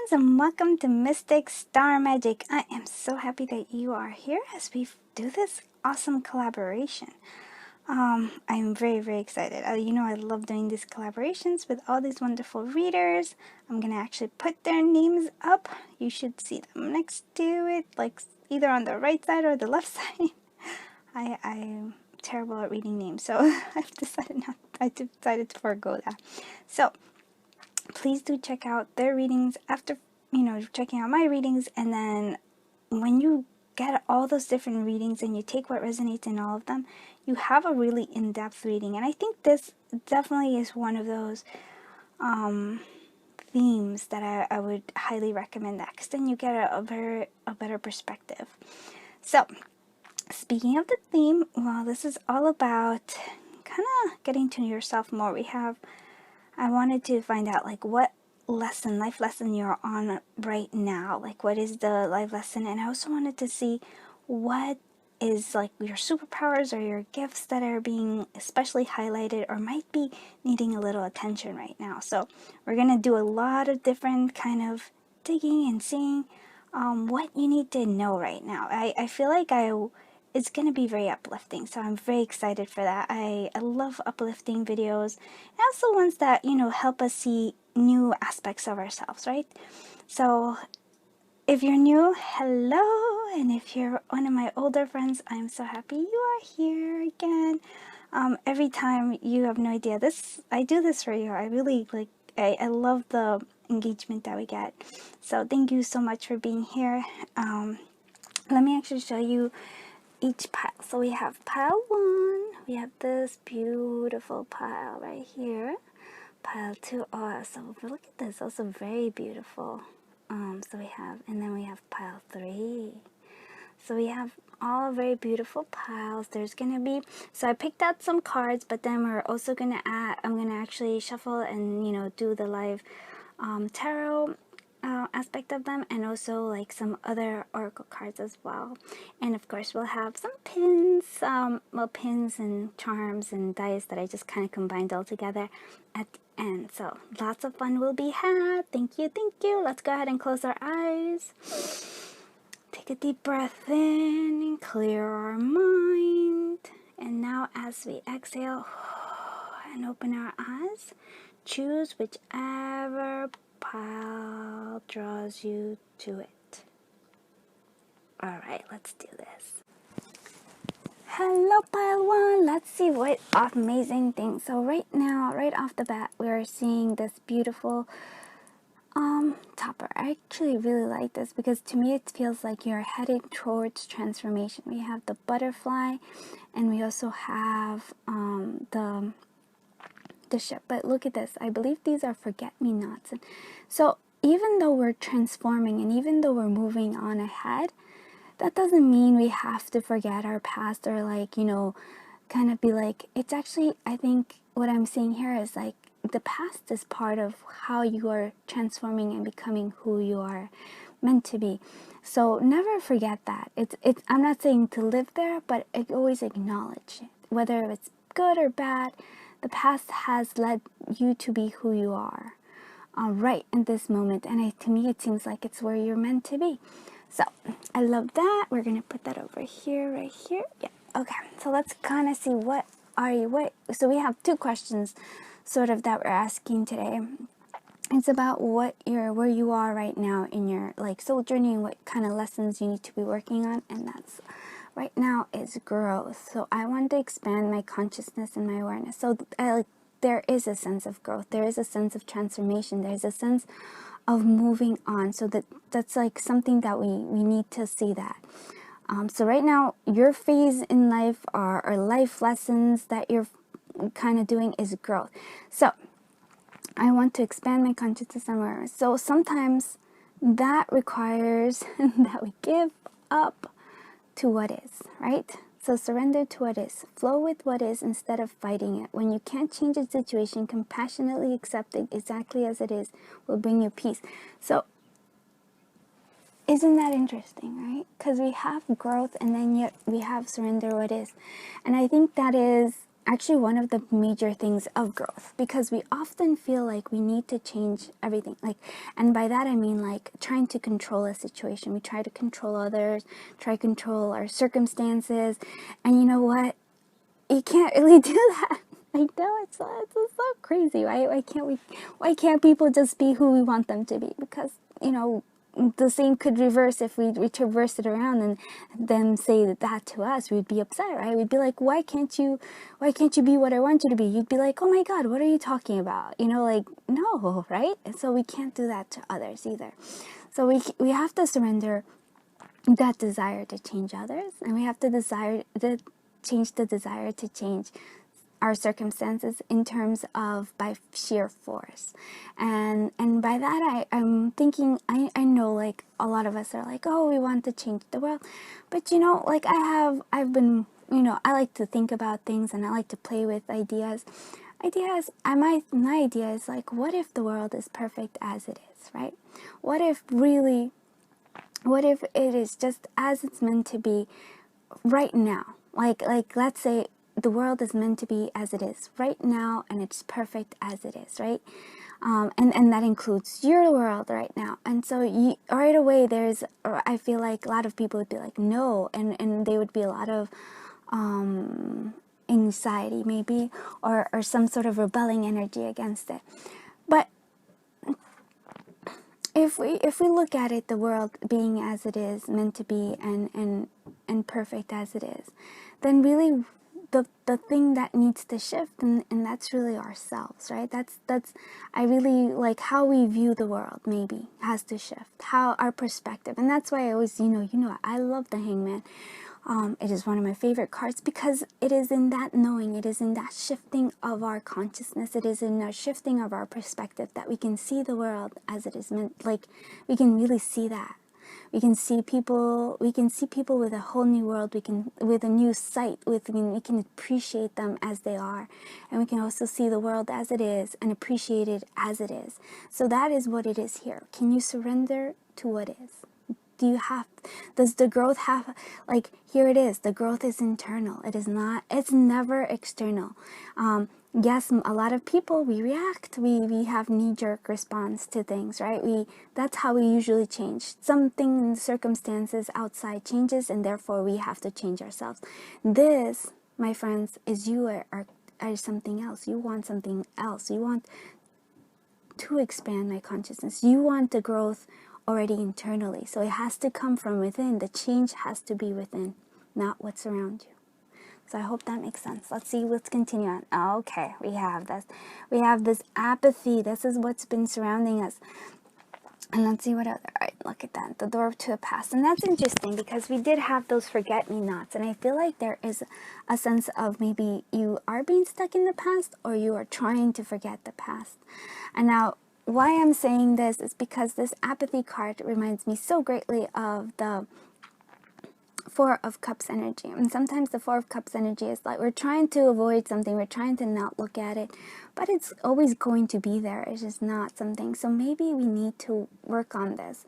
friends, and welcome to Mystic Star Magic. I am so happy that you are here as we do this awesome collaboration. I'm very excited. I love doing these collaborations with all these wonderful readers. I'm gonna actually put their names up. You should see them next to it, like either on the right side or the left side. I'm terrible at reading names, so I decided to forego that. So please do check out their readings after, checking out my readings. And then when you get all those different readings and you take what resonates in all of them, you have a really in-depth reading. And I think this definitely is one of those themes that I would highly recommend that, because then you get a better perspective. So speaking of the theme, well, this is all about kind of getting to know yourself more. I wanted to find out, like, what life lesson you're on right now. Like, what is the life lesson? And I also wanted to see what is, like, your superpowers or your gifts that are being especially highlighted or might be needing a little attention right now. So we're going to do a lot of different kind of digging and seeing what you need to know right now. I feel like it's going to be very uplifting, so I'm very excited for that. I love uplifting videos, and also ones that, help us see new aspects of ourselves, right? So if you're new, hello, and if you're one of my older friends, I'm so happy you are here again. Every time, you have no idea, I do this for you. I really, I love the engagement that we get. So thank you so much for being here. Let me actually show you each pile. So we have pile 1, we have this beautiful pile right here. Pile 2, oh, so look at this, also very beautiful. So we have, and then we have pile 3. So we have all very beautiful piles. There's gonna be, so I picked out some cards, but then we're also gonna I'm gonna actually shuffle and do the live tarot aspect of them, and also like some other oracle cards as well. And of course we'll have some pins, pins and charms and dice that I just kind of combined all together at the end. So lots of fun will be had. Thank you. Let's go ahead and close our eyes. Take a deep breath in and clear our mind. And now as we exhale and open our eyes, choose whichever pile draws you to it. Alright, let's do this. Hello, pile 1. Let's see what amazing thing. So right now, right off the bat, we're seeing this beautiful topper. I actually really like this because to me it feels like you're heading towards transformation. We have the butterfly, and we also have the ship. But look at this. I believe these are forget-me-nots. And so even though we're transforming and even though we're moving on ahead, that doesn't mean we have to forget our past or kind of be like, it's actually, I think what I'm seeing here is like the past is part of how you are transforming and becoming who you are meant to be. So never forget that. I'm not saying to live there, but always acknowledge it. Whether it's good or bad, the past has led you to be who you are right in this moment. And to me, it seems like it's where you're meant to be. So I love that. We're going to put that over here, right here. Yeah. Okay. So let's kind of see so we have 2 questions sort of that we're asking today. It's about where you are right now in your soul journey and what kind of lessons you need to be working on. And that's right now is growth. So I want to expand my consciousness and my awareness. So there is a sense of growth. There is a sense of transformation. There's a sense of moving on. So that's like something that we need to see that. So right now, your phase in life or life lessons that you're kind of doing is growth. So I want to expand my consciousness and awareness. So sometimes that requires that we give up to what is, right? So surrender to what is. Flow with what is instead of fighting it. When you can't change a situation, compassionately accept it exactly as it is will bring you peace. So isn't that interesting, right? Because we have growth and then yet we have surrender what is. And I think that is actually one of the major things of growth, because we often feel like we need to change everything. Like, and by that I mean like trying to control a situation. We try to control others, try to control our circumstances, and you know what? You can't really do that. I know it's so crazy. Why can't people just be who we want them to be? Because, you know, the same could reverse if we reverse it around and then say that to us. We'd be upset, right? We'd be like, why can't you be what I want you to be? You'd be like, oh my God, what are you talking about? You know, like, no, right? And so we can't do that to others either. So we have to surrender that desire to change others, and we have to change the desire to change our circumstances in terms of by sheer force. And by that I'm thinking, I know like a lot of us are like, oh, we want to change the world, but you know, like I've been, you know, I like to think about things and I like to play with ideas. My idea is like, what if the world is perfect as it is, right? What if it is just as it's meant to be right now? Like let's say the world is meant to be as it is right now, and it's perfect as it is, right? And that includes your world right now. And so right away I feel like a lot of people would be like, no, and there would be a lot of anxiety maybe, or some sort of rebelling energy against it. But if we look at it, the world being as it is meant to be, and perfect as it is, then really the thing that needs to shift, and that's really ourselves, right? That's I really like how we view the world maybe has to shift, how our perspective. And that's why I always, you know, I love the Hangman. It is one of my favorite cards, because it is in that knowing, it is in that shifting of our consciousness, it is in our shifting of our perspective that we can see the world as it is meant. Like, we can really see that. We can see people with a whole new world. With a new sight, we can appreciate them as they are. And we can also see the world as it is and appreciate it as it is. So that is what it is here. Can you surrender to what is? Does the growth have, like, here it is, the growth is internal. It's never external. Yes, a lot of people, we react, we have knee-jerk response to things, right? That's how we usually change. Something in the circumstances outside changes, and therefore we have to change ourselves. This, my friends, is you are something else. You want something else. You want to expand my consciousness. You want the growth already internally. So it has to come from within. The change has to be within, not what's around you. So I hope that makes sense. Let's continue on. Okay, we have this apathy. This is what's been surrounding us. And let's see what other, all right, look at that, the door to the past. And that's interesting, because we did have those forget-me-nots, and I feel like there is a sense of maybe you are being stuck in the past, or you are trying to forget the past. And now, why I'm saying this is because this apathy card reminds me so greatly of the Four of Cups energy. And sometimes the Four of Cups energy is like we're trying to avoid something, we're trying to not look at it, but it's always going to be there. It's just not something. So maybe we need to work on this.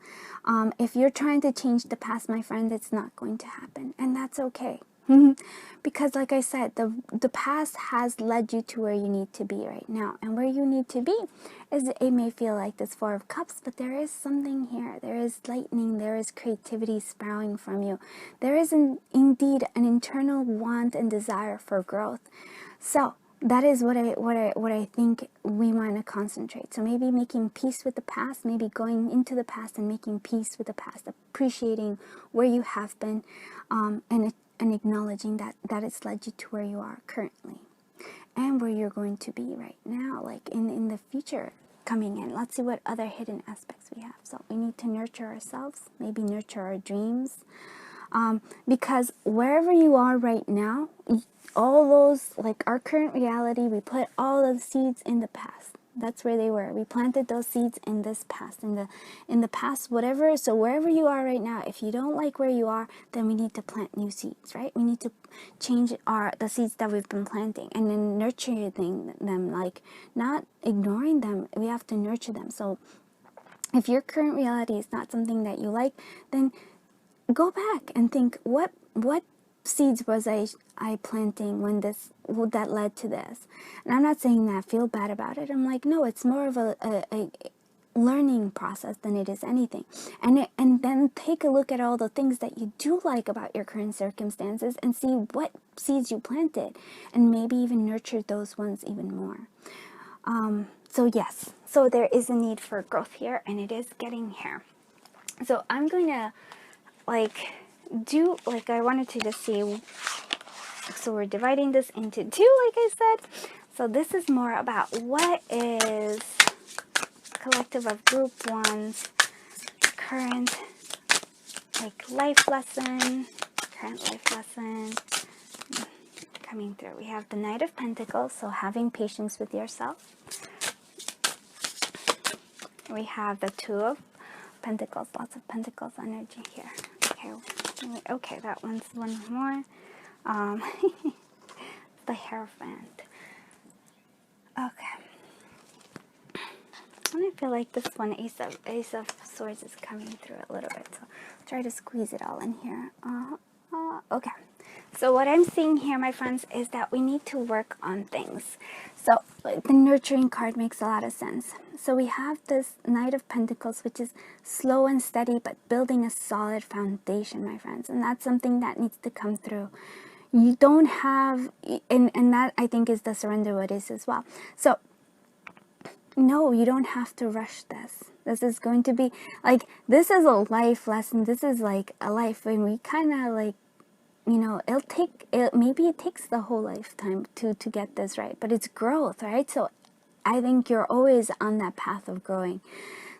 If you're trying to change the past, my friend, it's not going to happen, and that's okay. Because like I said, the past has led you to where you need to be right now. And where you need to be is, it may feel like this Four of Cups, but there is something here. There is lightning, there is creativity sprouting from you. There is indeed an internal want and desire for growth. So that is what I think we want to concentrate. So maybe making peace with the past, maybe going into the past and making peace with the past, appreciating where you have been, and acknowledging that it's led you to where you are currently and where you're going to be right now, like in the future coming in. Let's see what other hidden aspects we have. So we need to nurture ourselves, maybe nurture our dreams, because wherever you are right now, all those, like our current reality, we put all of the seeds in the past. That's where they were. We planted those seeds in this past, in the past, whatever. So wherever you are right now, if you don't like where you are, then we need to plant new seeds, right? We need to change the seeds that we've been planting, and then nurturing them, like not ignoring them. We have to nurture them. So if your current reality is not something that you like, then go back and think, what seeds was I planting when that led to this? And I'm not saying that I feel bad about it. I'm like, no, it's more of a learning process than it is anything. And then take a look at all the things that you do like about your current circumstances and see what seeds you planted, and maybe even nurture those ones even more. So yes, so there is a need for growth here, and it is getting here. So I'm going to I wanted to just see, so we're dividing this into two, like I said. So this is more about what is collective of group one's current life lesson, coming through. We have the Knight of Pentacles, so having patience with yourself. We have the Two of Pentacles, lots of Pentacles energy here. Okay, that one's one more. The Hierophant. Okay. And I feel like this one, Ace of Swords, is coming through a little bit. So try to squeeze it all in here. Okay. So what I'm seeing here, my friends, is that we need to work on things. So the nurturing card makes a lot of sense. So we have this Knight of Pentacles, which is slow and steady, but building a solid foundation, my friends. And that's something that needs to come through. You don't have, and that I think is the surrender what is as well. So no, you don't have to rush this. This is going to be this is a life lesson. This is like a life, and we kind of maybe it takes the whole lifetime to get this right, but it's growth, right? So I think you're always on that path of growing.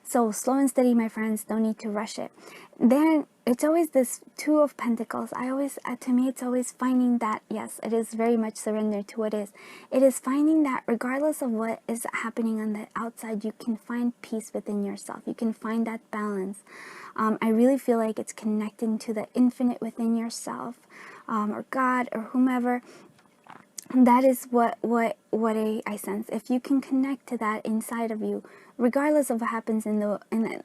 So slow and steady, my friends, don't need to rush it. Then it's always this Two of Pentacles. To me, it's always finding that, yes, it is very much surrender to what is. It is finding that regardless of what is happening on the outside, you can find peace within yourself. You can find that balance. I really feel like it's connecting to the infinite within yourself, or God, or whomever. That is what I sense. If you can connect to that inside of you, regardless of what happens in the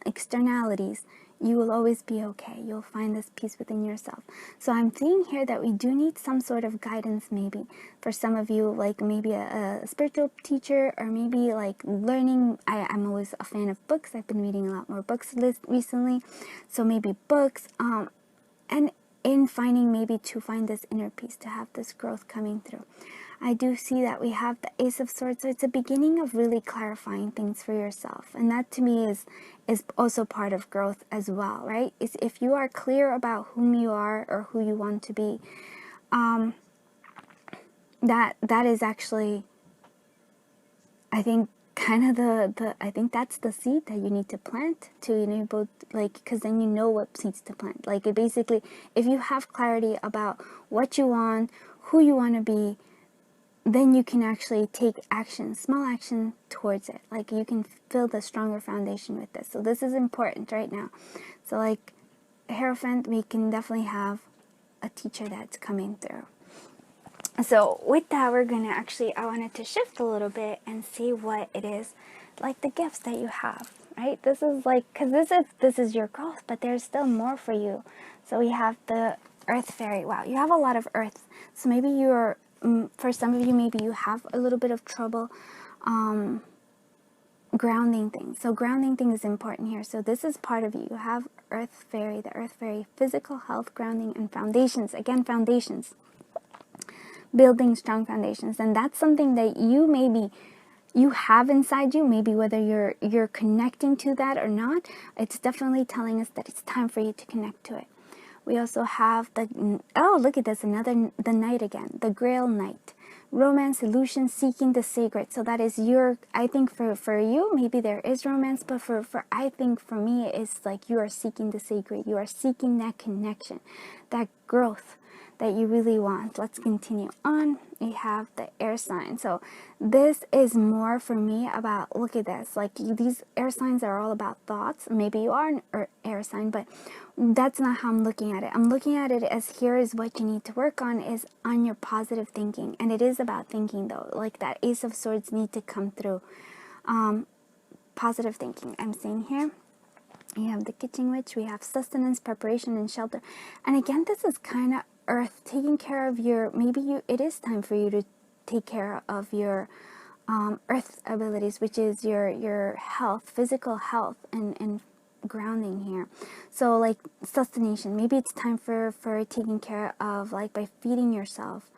externalities, you will always be okay. You'll find this peace within yourself. So I'm seeing here that we do need some sort of guidance, maybe for some of you, like maybe a spiritual teacher, or maybe like learning. I'm always a fan of books. I've been reading a lot more books recently, so maybe books, and in finding, maybe to find this inner peace, to have this growth coming through. I do see that we have the Ace of Swords, so it's a beginning of really clarifying things for yourself, and that to me is also part of growth as well, right? Is if you are clear about whom you are or who you want to be, that is actually, I think, kind of I think that's the seed that you need to plant to enable, because then you know what seeds to plant. It basically, if you have clarity about what you want, who you want to be, then you can actually take action, small action towards it. You can build a stronger foundation with this. So this is important right now. So Hierophant, we can definitely have a teacher that's coming through. So with that, we're going to I wanted to shift a little bit and see what it is, the gifts that you have, right? This is because this is your growth, but there's still more for you. So we have the Earth Fairy. Wow, you have a lot of earth. So maybe you're, for some of you, maybe you have a little bit of trouble grounding things. So grounding things is important here. So this is part of you. You have Earth Fairy, the Earth Fairy, physical health, grounding, and foundations. Again, foundations. Building strong foundations, and that's something that you have inside you. Maybe whether you're connecting to that or not, it's definitely telling us that it's time for you to connect to it. We also have look at this, the Knight again, the Grail Knight, romance, illusion, seeking the sacred. So that is I think for you, maybe there is romance, but I think for me, it's you are seeking the sacred. You are seeking that connection, that growth that you really want. Let's continue on. We have the air sign. So this is more for me about, look at this, these air signs are all about thoughts. Maybe you are an air sign, but that's not how I'm looking at it. I'm looking at it as, here is what you need to work on, is on your positive thinking. And it is about thinking, though. That Ace of Swords need to come through. Positive thinking, I'm seeing here. We have the Kitchen Witch. We have sustenance, preparation, and shelter. And again, this is kind of earth, taking care of your, it is time for you to take care of your earth abilities, which is your health, physical health, and grounding here. So like sustentation, maybe it's time for taking care of, like, by feeding yourself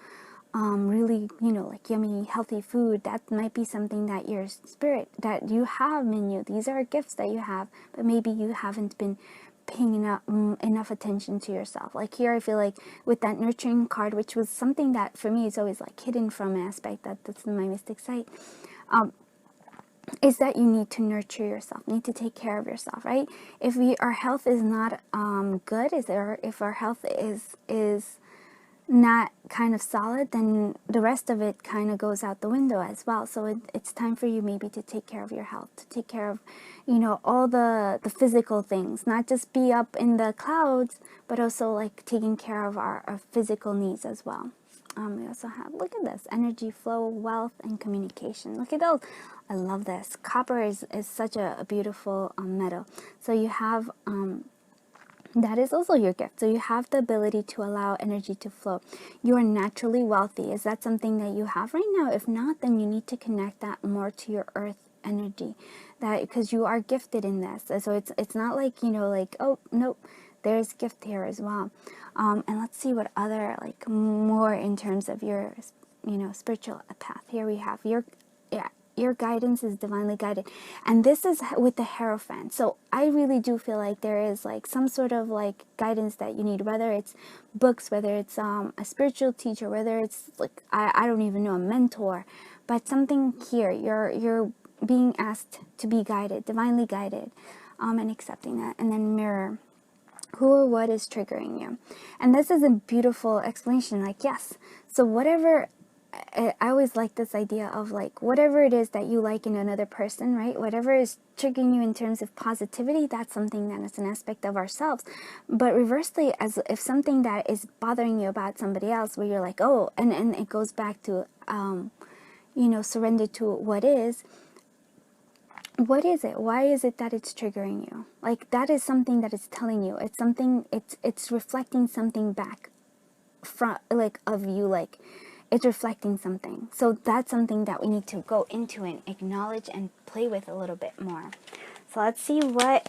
really, like yummy healthy food. That might be something that your spirit, that you have in you. These are gifts that you have, but maybe you haven't been paying enough attention to yourself. Like here, I feel like with that nurturing card, which was something that for me is always like hidden from aspect, that's in my mystic site, is that you need to nurture yourself, need to take care of yourself, right? If our health is not good, if our health is not kind of solid, then the rest of it kind of goes out the window as well. So it's time for you maybe to take care of your health, to take care of, all the physical things, not just be up in the clouds, but also like taking care of our physical needs as well. We also have, look at this, energy flow, wealth, and communication. Look at those. I love this. Copper is such a beautiful metal. So you have that is also your gift. So you have the ability to allow energy to flow. You are naturally wealthy. Is that something that you have right now? If not, then you need to connect that more to your earth energy, that because you are gifted in this. So it's not like, like, oh nope, there's gift here as well. And let's see what other, like, more in terms of your spiritual path. Here we have your guidance is divinely guided, and this is with the Hierophant. So I really do feel like there is like some sort of like guidance that you need, whether it's books, whether it's a spiritual teacher, whether it's like I don't even know, a mentor, but something here you're being asked to be guided, divinely guided, and accepting that. And then Mirror, who or what is triggering you? And this is a beautiful explanation, like, yes, so whatever, I always like this idea of like whatever it is that you like in another person, right? Whatever is triggering you in terms of positivity, that's something that is an aspect of ourselves. But reversely, as if something that is bothering you about somebody else, where you're like, oh, and it goes back to surrender to what is. What is it? Why is it that it's triggering you? Like, that is something that it's telling you. It's something, it's reflecting something back from, like, of you, like, it's reflecting something. So that's something that we need to go into and acknowledge and play with a little bit more. So let's see what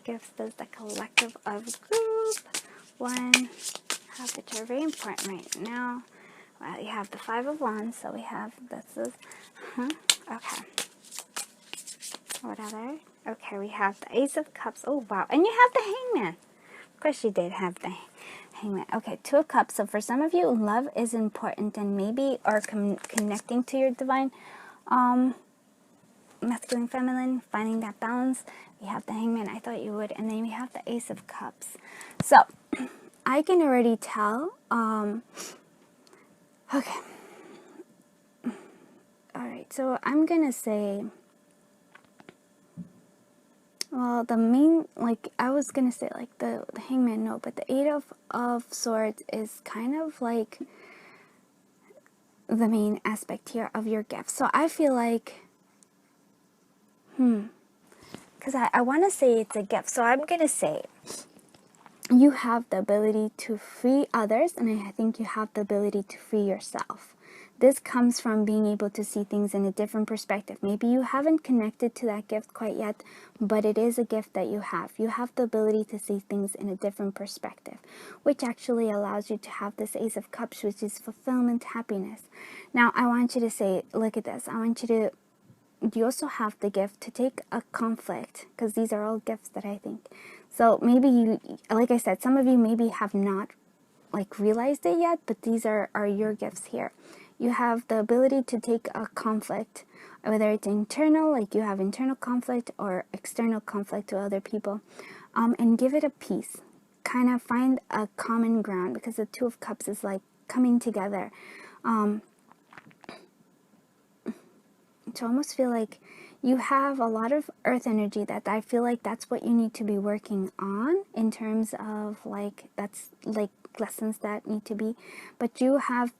gifts does the collective of group one have, which are very important right now. Well, you have the Five of Wands, so we have, this is, okay. What other? Okay, we have the Ace of Cups. Oh, wow. And you have the Hangman. Of course you did have the Hangman. Okay, Two of Cups. So for some of you, love is important, and maybe are connecting to your divine masculine, feminine, finding that balance. We have the Hangman. I thought you would. And then we have the Ace of Cups. So I can already tell, okay. Alright, so I'm going to say, well, the main, like, I was going to say, like, the Hangman, no, but the Eight of Swords is kind of, like, the main aspect here of your gift. So I feel like, because I want to say it's a gift. So I'm going to say, you have the ability to free others, and I think you have the ability to free yourself. This comes from being able to see things in a different perspective. Maybe you haven't connected to that gift quite yet, but it is a gift that you have. You have the ability to see things in a different perspective, which actually allows you to have this Ace of Cups, which is fulfillment, happiness. Now, I want you to say, look at this. I want you to, you also have the gift to take a conflict, because these are all gifts that I think. So maybe you, like I said, some of you maybe have not like realized it yet, but these are your gifts here. You have the ability to take a conflict, whether it's internal, like you have internal conflict, or external conflict to other people, and give it a peace. Kind of find a common ground, because the Two of Cups is like coming together. To almost feel like you have a lot of earth energy, that I feel like that's what you need to be working on in terms of like, that's like lessons that need to be, but you have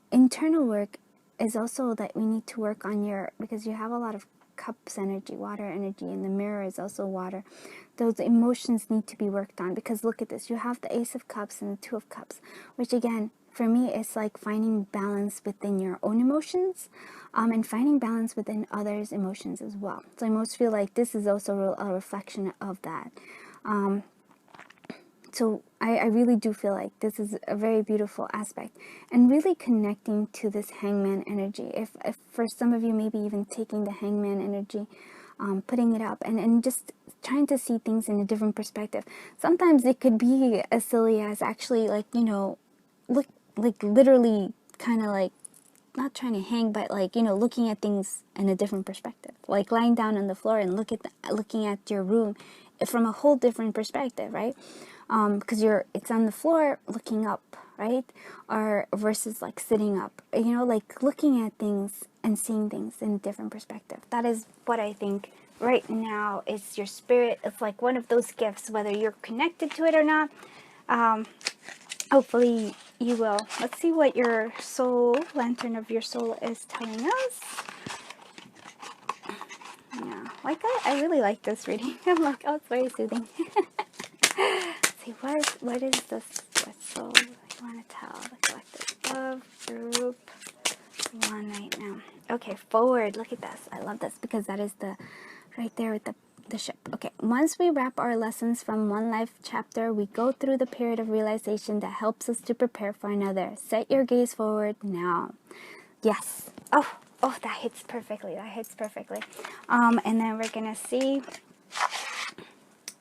internal work is also that we need to work on your, because you have a lot of cups energy, water energy, and the mirror is also water. Those emotions need to be worked on, because look at this. You have the Ace of Cups and the Two of Cups, which again, for me, it's like finding balance within your own emotions, and finding balance within others' emotions as well. So I most feel like this is also a reflection of that. So I really do feel like this is a very beautiful aspect, and really connecting to this Hangman energy. If for some of you, maybe even taking the Hangman energy, putting it up and just trying to see things in a different perspective. Sometimes it could be as silly as actually, like, you know, look, like literally kind of like, not trying to hang, but like, you know, looking at things in a different perspective, like lying down on the floor and looking at your room from a whole different perspective, right? Because it's on the floor looking up, right? Or versus like sitting up, you know, like looking at things and seeing things in a different perspective. That is what I think right now is your spirit. It's like one of those gifts, whether you're connected to it or not. Hopefully you will. Let's see what your soul, lantern of your soul, is telling us. Yeah, like I really like this reading. I'm like, oh, it's very soothing. See, what is this? What soul you want to tell the collective of group 1 right now? Okay, forward. Look at this. I love this because that is the right there with the ship. Okay, once we wrap our lessons from one life chapter, we go through the period of realization that helps us to prepare for another. Set your gaze forward now. Yes. Oh, that hits perfectly. That hits perfectly. And then we're gonna see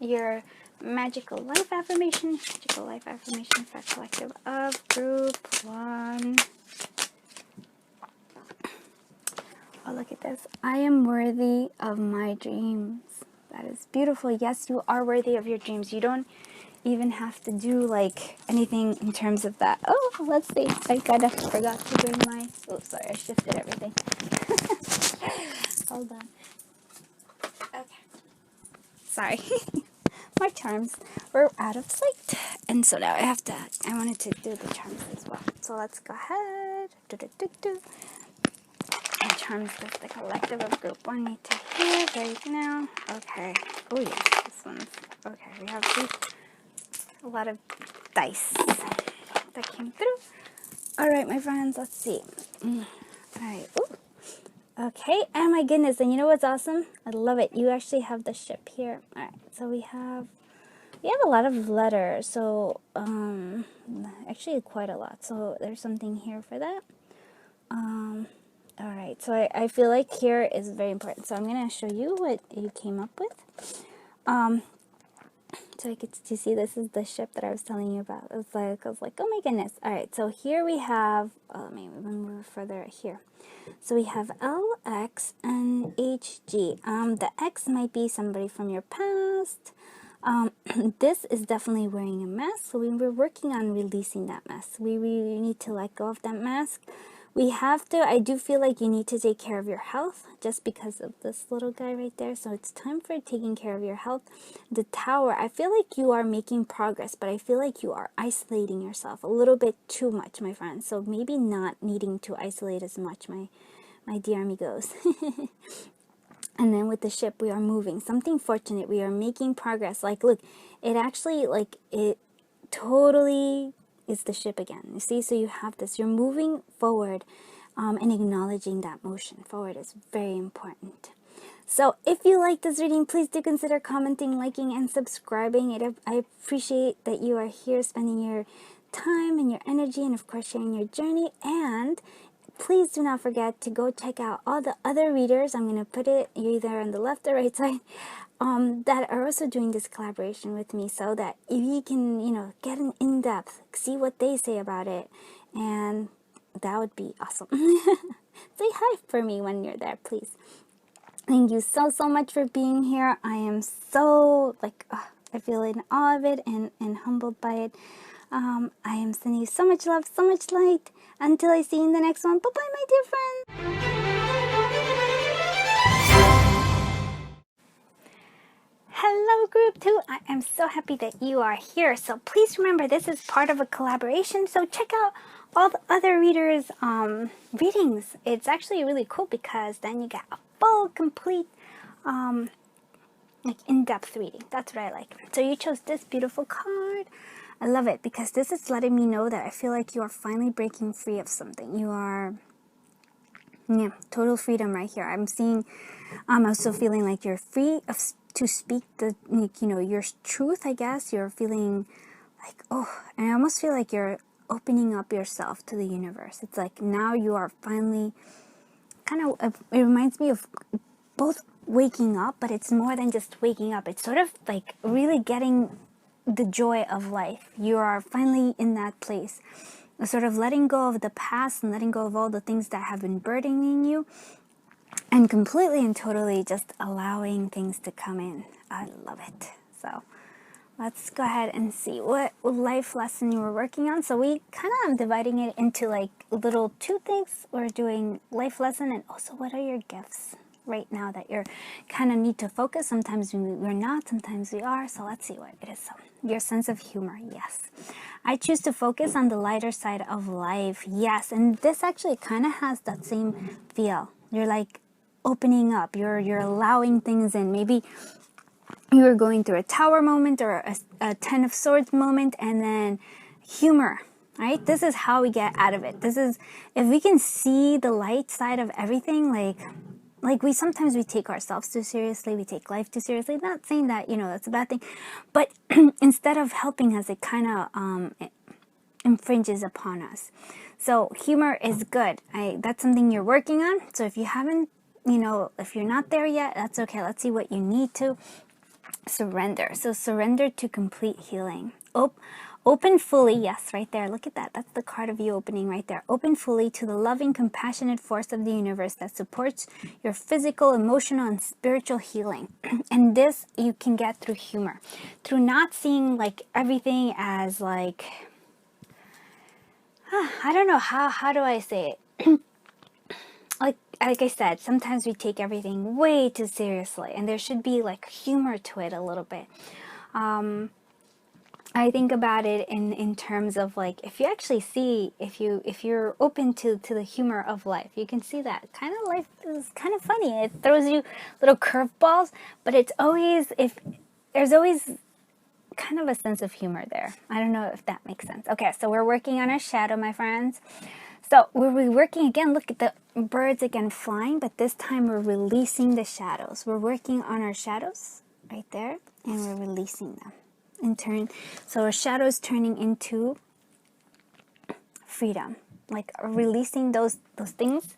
your magical life affirmation. Magical life affirmation for collective of group 1. Oh, look at this. I am worthy of my dreams. That is beautiful. Yes, you are worthy of your dreams. You don't even have to do like anything in terms of that. Oh, let's see. I forgot to bring my... Oh, sorry. I shifted everything. Hold on. Okay. Sorry. My charms were out of sight. And so now I wanted to do the charms as well. So let's go ahead. And charms that the collective of group 1 need to hear right now. Okay. Oh yes, this one's okay. We have a lot of dice that came through. All right, my friends, let's see. All right. Ooh. Okay. Oh my goodness! And you know what's awesome? I love it. You actually have the ship here. All right. So we have a lot of letters. So actually quite a lot. So there's something here for that. All right, so I feel like here is very important. So I'm going to show you what you came up with. So I get to see this is the ship that I was telling you about. I was like, oh my goodness. All right, so here we have, let me move further here. So we have L, X, and HG. The X might be somebody from your past. This is definitely wearing a mask. So we're working on releasing that mask. We really need to let go of that mask. We have to, I do feel like you need to take care of your health just because of this little guy right there. So it's time for taking care of your health. The Tower, I feel like you are making progress, but I feel like you are isolating yourself a little bit too much, my friends. So maybe not needing to isolate as much, my dear amigos. And then with the ship, we are moving. Something fortunate. We are making progress. Like, look, it actually, like, it totally... is the ship again. You see, so you have this. You're moving forward and acknowledging that motion forward is very important. So if you like this reading, please do consider commenting, liking, and subscribing. I appreciate that you are here spending your time and your energy and, of course, sharing your journey. And please do not forget to go check out all the other readers. I'm going to put it either on the left or right side. That are also doing this collaboration with me, so that you can, get an in-depth, see what they say about it, and that would be awesome. Say hi for me when you're there, please. Thank you so much for being here. I am so, I feel in awe of it and humbled by it. I am sending you so much love, so much light. Until I see you in the next one. Bye-bye, my dear friends. Hello, Group 2. I am so happy that you are here. So please remember, this is part of a collaboration. So check out all the other readers' readings. It's actually really cool because then you get full, complete, like in-depth reading. That's what I like. So you chose this beautiful card. I love it because this is letting me know that I feel like you are finally breaking free of something. You are, yeah, total freedom right here. I'm seeing, I'm also feeling like you're free of, to speak the, like, you know, your truth, I guess. You're feeling like, oh, and I almost feel like you're opening up yourself to the universe. It's like now you are finally kind of, it reminds me of both waking up, but it's more than just waking up. It's sort of like really getting the joy of life. You are finally in that place, sort of letting go of the past and letting go of all the things that have been burdening you, and completely and totally just allowing things to come in. I love it. So let's go ahead and see what life lesson you were working on. So we kind of dividing it into like little 2 things. We're doing life lesson and also what are your gifts right now that you're kind of need to focus. Sometimes we're not, sometimes we are. So let's see what it is. So your sense of humor. Yes. I choose to focus on the lighter side of life. Yes. And this actually kind of has that same feel. You're like opening up. You're allowing things in. Maybe you were going through a Tower moment or a Ten of Swords moment, and then humor, right? This is how we get out of it. This is, if we can see the light side of everything, like we sometimes we take ourselves too seriously, we take life too seriously. Not saying that, you know, that's a bad thing, but instead of helping us, it kind of infringes upon us. So humor is good. That's something you're working on. So if you haven't, you know, if you're not there yet, that's okay. Let's see what you need to. Surrender. So surrender to complete healing. Open fully. Yes, right there. Look at that. That's the card of you opening right there. Open fully to the loving, compassionate force of the universe that supports your physical, emotional, and spiritual healing. And this you can get through humor. Through not seeing like everything as like, I don't know, how do I say it? Like I said, sometimes we take everything way too seriously, and there should be like humor to it a little bit. I think about it in terms of like, if you actually see, if you're open to the humor of life, you can see that kind of life is kind of funny. It throws you little curveballs, but it's always, if there's always kind of a sense of humor there. I don't know if that makes sense. Okay, so we're working on our shadow, my friends. So we're working again, look at the birds again flying, but this time we're releasing the shadows. We're working on our shadows right there, and we're releasing them in turn. So our shadows turning into freedom, like releasing those things.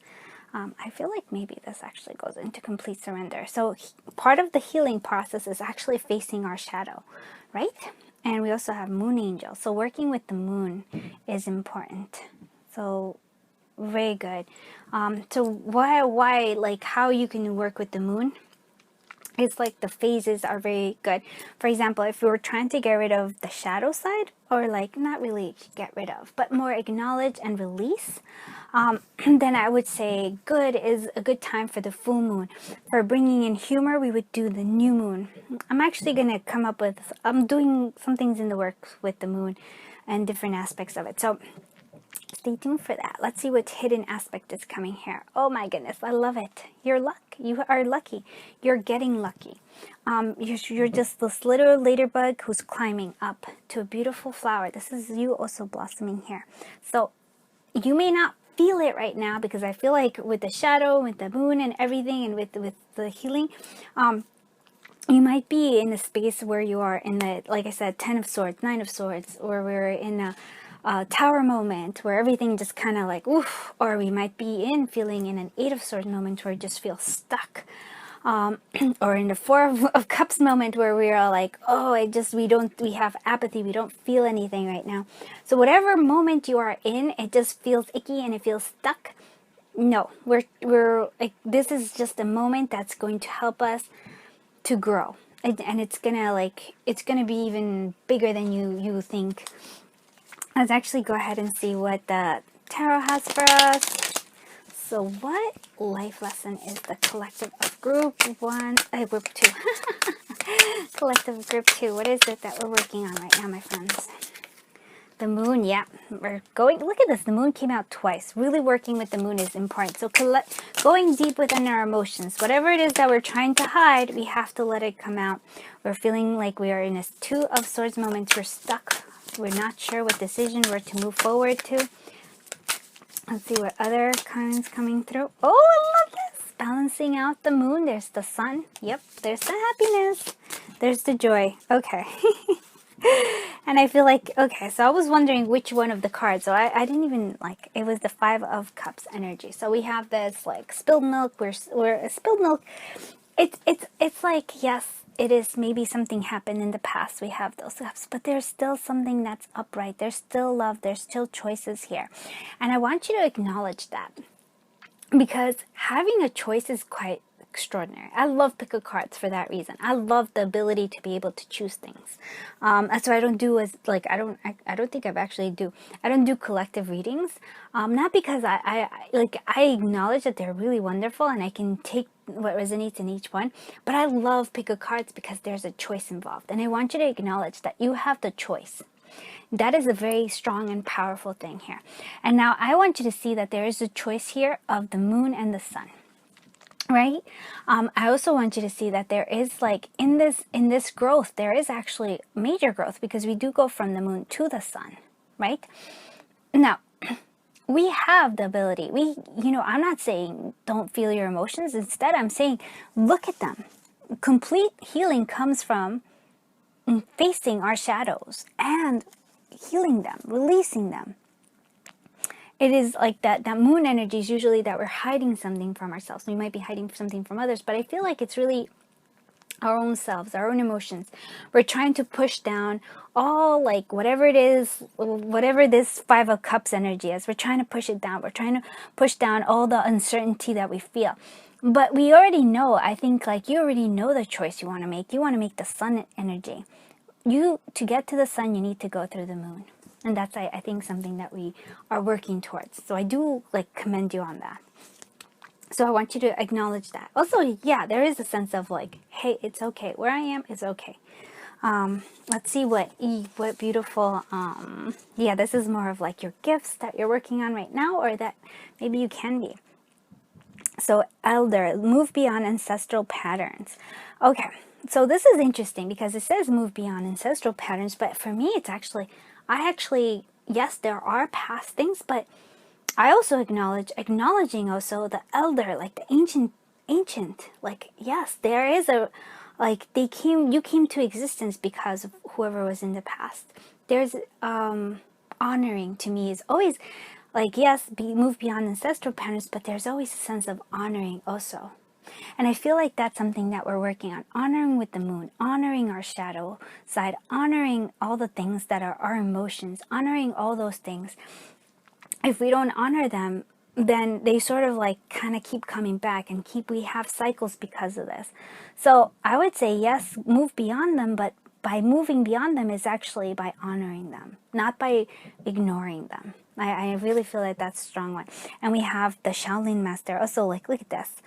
I feel like maybe this actually goes into complete surrender. So part of the healing process is actually facing our shadow, right? And we also have moon angel. So working with the moon is important. So very good. So why like how you can work with the moon? It's like the phases are very good. For example, if we were trying to get rid of the shadow side, or like not really get rid of, but more acknowledge and release, then I would say good is a good time for the full moon. For bringing in humor, we would do the new moon. I'm actually going to come up with, I'm doing some things in the works with the moon and different aspects of it. So stay tuned for that. Let's see what hidden aspect is coming here. Oh my goodness, I love it. Your luck. You are lucky. You're getting lucky. You're just this little ladybug who's climbing up to a beautiful flower. This is you also blossoming here. So you may not feel it right now, because I feel like with the shadow, with the moon and everything, and with the healing, you might be in a space where you are in the, like I said, 10 of Swords, 9 of Swords, or we're in a Tower moment where everything just kind of like oof, or we might be feeling in an 8 of Swords moment where you just feel stuck, or in the 4 of Cups moment where we are like, oh, we have apathy, we don't feel anything right now. So whatever moment you are in, it just feels icky and it feels stuck. No, we're like, this is just a moment that's going to help us to grow, and it's gonna be even bigger than you think. Let's actually go ahead and see what the tarot has for us. So what life lesson is the collective of group 1, group 2? Collective group 2. What is it that we're working on right now, my friends? The moon, yeah. We're going, look at this. The moon came out twice. Really working with the moon is important. So going deep within our emotions. Whatever it is that we're trying to hide, we have to let it come out. We're feeling like we are in a Two of Swords moment. We're stuck. We're not sure what decision we're to move forward to. Let's see what other kinds coming through. Oh, I love this. Balancing out the moon. There's the sun. Yep, there's the happiness. There's the joy. Okay. And I feel like, okay, so I was wondering which one of the cards. So I didn't even, like, it was the Five of Cups energy. So we have this, like, spilled milk. We're spilled milk. It's like, yes, it is maybe something happened in the past. We have those cups, but there's still something that's upright. There's still love. There's still choices here. And I want you to acknowledge that, because having a choice is quite extraordinary. I love pick a cards for that reason. I love the ability to be able to choose things. That's what I don't do, as like I don't think I don't do collective readings. Not because I acknowledge that they're really wonderful and I can take what resonates in each one, but I love pick a cards because there's a choice involved, and I want you to acknowledge that you have the choice. That is a very strong and powerful thing here. And now I want you to see that there is a choice here of the moon and the sun. Right? I also want you to see that there is, like, in this growth, there is actually major growth, because we do go from the moon to the sun, right? Now, we have the ability. I'm not saying don't feel your emotions. Instead, I'm saying look at them. Complete healing comes from facing our shadows and healing them, releasing them. It is like that moon energy is usually that we're hiding something from ourselves. We might be hiding something from others, but I feel like it's really our own selves, our own emotions. We're trying to push down all, like, whatever it is, whatever this Five of Cups energy is. We're trying to push it down. We're trying to push down all the uncertainty that we feel. But we already know, I think, like, you already know the choice you want to make. You want to make the sun energy. To get to the sun, you need to go through the moon. And that's, I think, something that we are working towards. So I do, like, commend you on that. So I want you to acknowledge that. Also, yeah, there is a sense of, like, hey, it's okay. Where I am is okay. Let's see what beautiful, yeah, this is more of, like, your gifts that you're working on right now, or that maybe you can be. So, Elder, move beyond ancestral patterns. Okay, so this is interesting because it says move beyond ancestral patterns, but for me, it's actually, yes, there are past things, but I also acknowledging also the elder, like the ancient, like, yes, there is like, you came to existence because of whoever was in the past. There's, honoring to me is always, like, yes, move beyond ancestral patterns, but there's always a sense of honoring also. And I feel like that's something that we're working on. Honoring with the moon, honoring our shadow side, honoring all the things that are our emotions, honoring all those things. If we don't honor them, then they sort of, like, kind of keep coming back, and we have cycles because of this. So I would say, yes, move beyond them, but by moving beyond them is actually by honoring them, not by ignoring them. I really feel like that's a strong one. And we have the Shaolin Master. Also, like, look at this.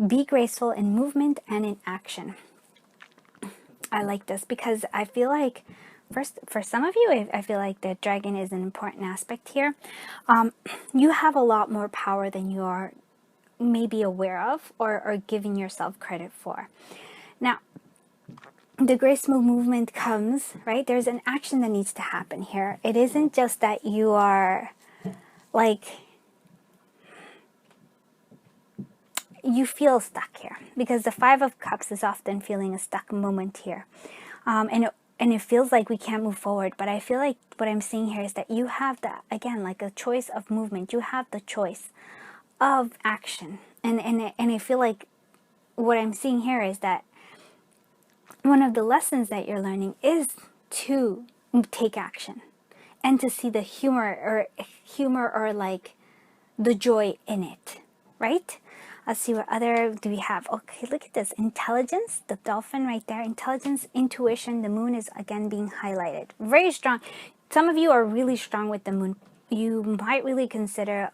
Be graceful in movement and in action. I like this because I feel like, first, for some of you, I feel like the dragon is an important aspect here. You have a lot more power than you are maybe aware of or giving yourself credit for. Now, the graceful movement comes, right? There's an action that needs to happen here. It isn't just that you are, like, you feel stuck here, because the Five of Cups is often feeling a stuck moment here. And it feels like we can't move forward, but I feel like what I'm seeing here is that you have that, again, like a choice of movement. You have the choice of action. And I feel like what I'm seeing here is that one of the lessons that you're learning is to take action and to see the humor or like the joy in it, right? Let's see what other do we have. Okay, look at this. Intelligence, the dolphin right there. Intelligence, intuition, the moon is again being highlighted. Very strong. Some of you are really strong with the moon. You might really consider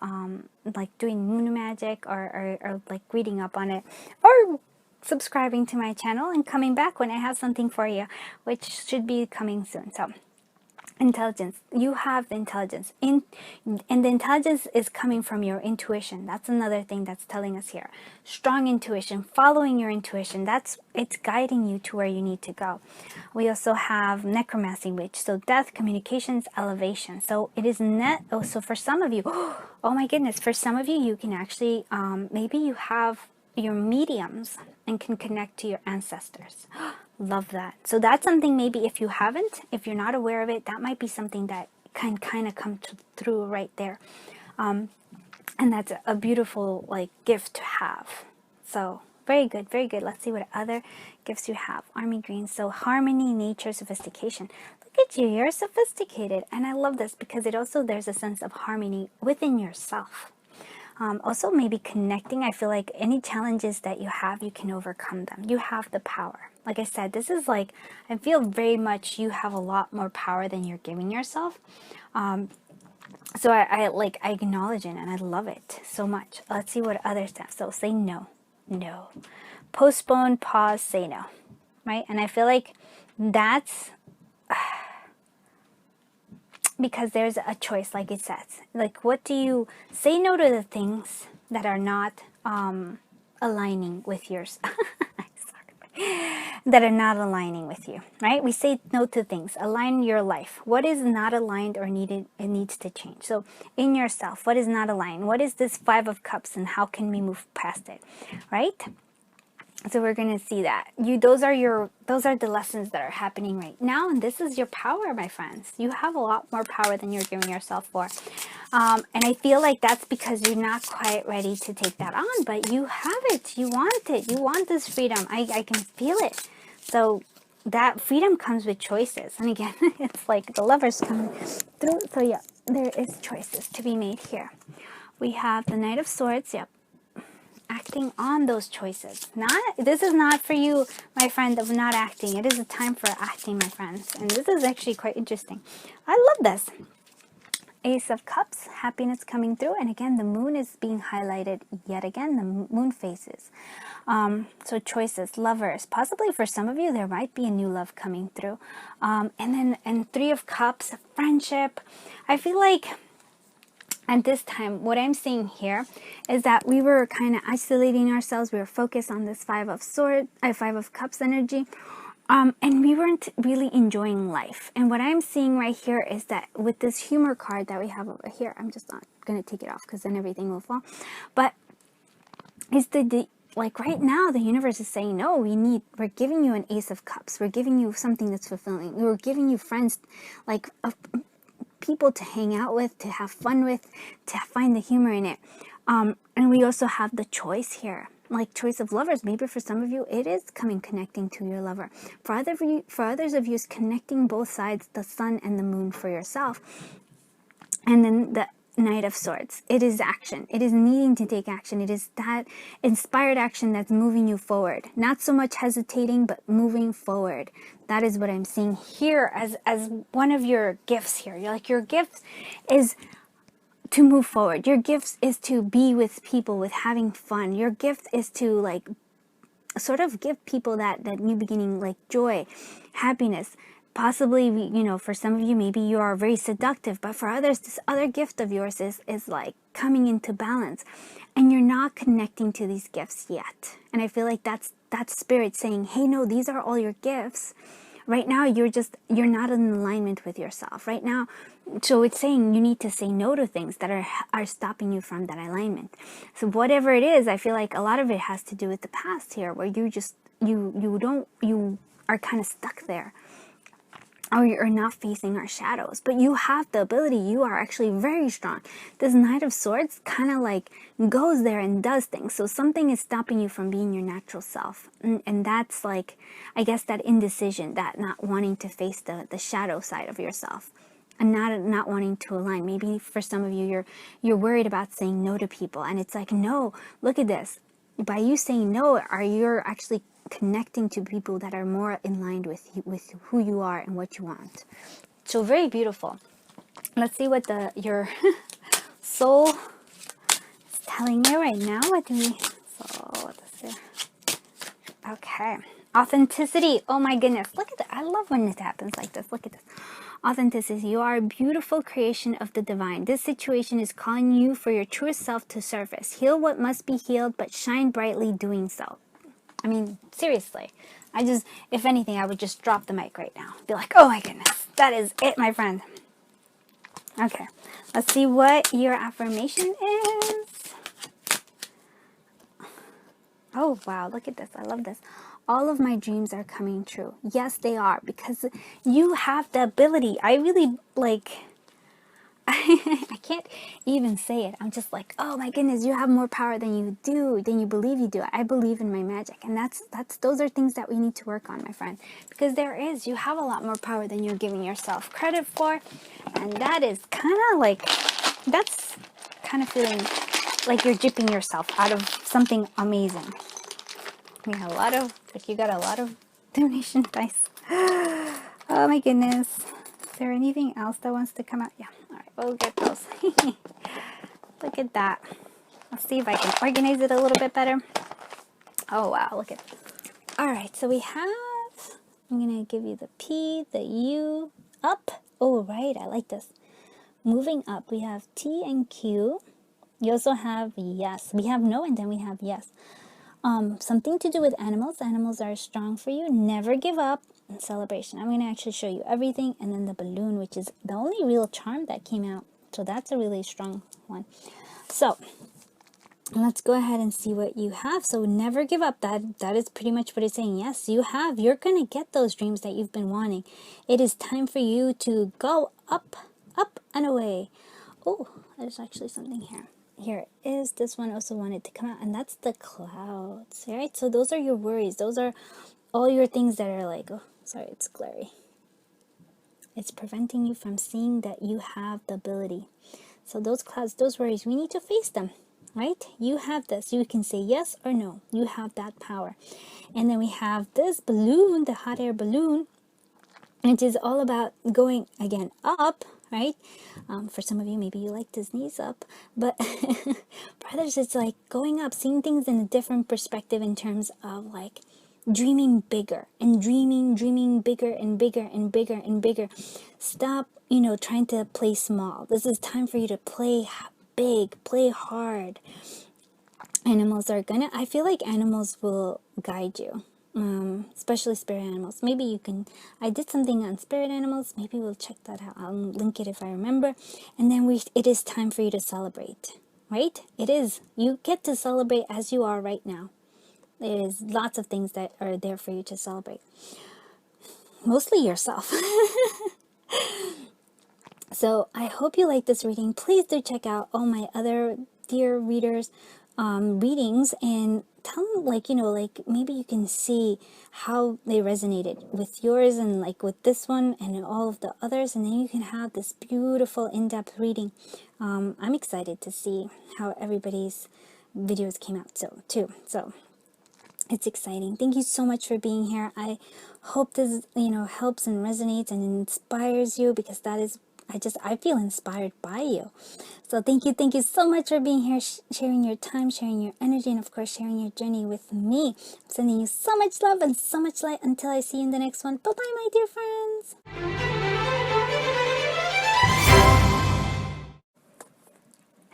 like doing moon magic or like reading up on it, or subscribing to my channel and coming back when I have something for you, which should be coming soon. So Intelligence. You have the intelligence. And the intelligence is coming from your intuition. That's another thing that's telling us here. Strong intuition, following your intuition. It's guiding you to where you need to go. We also have necromancy, witch. So death, communications, elevation. So it is so for some of you, oh my goodness, for some of you, you can actually, maybe you have your mediums and can connect to your ancestors. Love that. So that's something, maybe if you haven't, if you're not aware of it, that might be something that can kind of come through right there. And that's a beautiful like gift to have. So very good, very good. Let's see what other gifts you have. Army green. So harmony, nature, sophistication. Look at you, you're sophisticated. And I love this because there's a sense of harmony within yourself. Also maybe connecting. I feel like any challenges that you have, you can overcome them. You have the power. Like I said, this is like, I feel very much you have a lot more power than you're giving yourself. So I acknowledge it and I love it so much. Let's see what other stuff. So say no, no. Postpone, pause, say no. Right? And I feel like that's because there's a choice, like it says. Like, what do you say no to the things that are not aligning with yours? That are not aligning with you, right? We say no to things. Align your life. What is not aligned or needed, it needs to change. So in yourself, what is not aligned? What is this 5 of Cups and how can we move past it, right? So we're going to see that. Those are the lessons that are happening right now. And this is your power, my friends. You have a lot more power than you're giving yourself for. And I feel like that's because you're not quite ready to take that on. But you have it. You want it. You want this freedom. I can feel it. So that freedom comes with choices. And again, it's like the Lovers coming through. So yeah, there is choices to be made here. We have the Knight of Swords. Yep. Acting on those choices. This is not for you, my friend, of not acting. It is a time for acting, my friends. And this is actually quite interesting. I love this. Ace of Cups, happiness coming through. And again, the moon is being highlighted yet again, the moon phases. So choices, lovers. Possibly for some of you, there might be a new love coming through. And 3 of Cups, friendship. I feel like at this time, what I'm seeing here is that we were kind of isolating ourselves. We were focused on this 5 of Cups energy. And we weren't really enjoying life. And what I'm seeing right here is that with this humor card that we have over here, I'm just not going to take it off because then everything will fall. But it's like right now, the universe is saying, no, we're giving you an Ace of Cups. We're giving you something that's fulfilling. We're giving you friends, like people to hang out with, to have fun with, to find the humor in it. And we also have the choice here, like choice of lovers. Maybe for some of you, it is connecting to your lover. For others of you, it's connecting both sides, the sun and the moon for yourself. And then the Knight of Swords. It is action. It is needing to take action. It is that inspired action that's moving you forward. Not so much hesitating, but moving forward. That is what I'm seeing here as one of your gifts here. Your gift is to move forward. Your gift is to be with people, with having fun. Your gift is to like sort of give people that new beginning, like joy, happiness. Possibly, for some of you, maybe you are very seductive, but for others, this other gift of yours is like coming into balance, and you're not connecting to these gifts yet. And I feel like that's spirit saying, hey, no, these are all your gifts. Right now, you're not in alignment with yourself right now. So it's saying you need to say no to things that are stopping you from that alignment. So whatever it is, I feel like a lot of it has to do with the past here, where you are kind of stuck there. Or you're not facing our shadows, but you have the ability. You are actually very strong. This Knight of Swords kind of like goes there and does things. So something is stopping you from being your natural self. And that's like, I guess, that indecision, that not wanting to face the shadow side of yourself. And not wanting to align. Maybe for some of you, you're worried about saying no to people. And it's like, no, look at this. By you saying no, you're actually connecting to people that are more in line with who you are and what you want. So very beautiful. Let's see what your soul is telling you right now. Okay. Authenticity. Oh my goodness. Look at that. I love when it happens like this. Look at this. Authenticity. You are a beautiful creation of the divine. This situation is calling you for your truest self to surface. Heal what must be healed, but shine brightly doing so. I mean, seriously. If anything, I would just drop the mic right now. Be like, oh my goodness, that is it, my friend. Okay, let's see what your affirmation is. Oh, wow, look at this. I love this. All of my dreams are coming true. Yes, they are, because you have the ability. I really, I can't even say it. I'm just like, oh my goodness, you have more power than you do, than you believe you do. I believe in my magic. And those are things that we need to work on, my friend. Because you have a lot more power than you're giving yourself credit for. And that is that's kind of feeling like you're gypping yourself out of something amazing. We have you got a lot of donation dice. Oh my goodness. Is there anything else that wants to come out? Yeah. All right. We'll get those. Look at that. Let's see if I can organize it a little bit better. Oh, wow. Look at this. All right. So I'm going to give you the P, the U, up. Oh, right. I like this. Moving up, we have T and Q. You also have yes. We have no, and then we have yes. Something to do with animals. Animals are strong for you. Never give up. And celebration. I'm going to actually show you everything. And then the balloon, which is the only real charm that came out. So that's a really strong one. So let's go ahead and see what you have. So never give up. That is pretty much what it's saying. Yes, you're going to get those dreams that you've been wanting. It is time for you to go up, up and away. Oh, there's actually something here. Here it is. This one also wanted to come out, and that's the clouds, right? So those are your worries. Those are all your things that are like, oh, sorry, it's glary. It's preventing you from seeing that you have the ability. So those clouds, those worries, we need to face them, right? You have this. You can say yes or no. You have that power. And then we have this balloon, the hot air balloon, which is all about going, again, up, right? For some of you, maybe you like to sneeze up, but for others, it's like going up, seeing things in a different perspective in terms of like dreaming bigger and dreaming bigger and bigger and bigger and bigger. Stop, trying to play small. This is time for you to play big, play hard. I feel like animals will guide you. Especially spirit animals. Maybe I did something on spirit animals. Maybe we'll check that out. I'll link it if I remember. And then it is time for you to celebrate, right? It is. You get to celebrate as you are right now. There is lots of things that are there for you to celebrate. Mostly yourself. So I hope you like this reading. Please do check out all my other dear readers' readings and tell them, maybe you can see how they resonated with yours and with this one and all of the others, and then you can have this beautiful in-depth reading. I'm excited to see how everybody's videos came out too. So it's exciting. Thank you so much for being here. I hope this helps and resonates and inspires you, because that is I feel inspired by you. So thank you so much for being here, sharing your time, sharing your energy, and of course sharing your journey with me. I'm sending you so much love and so much light until I see you in the next one. Bye-bye, my dear friends.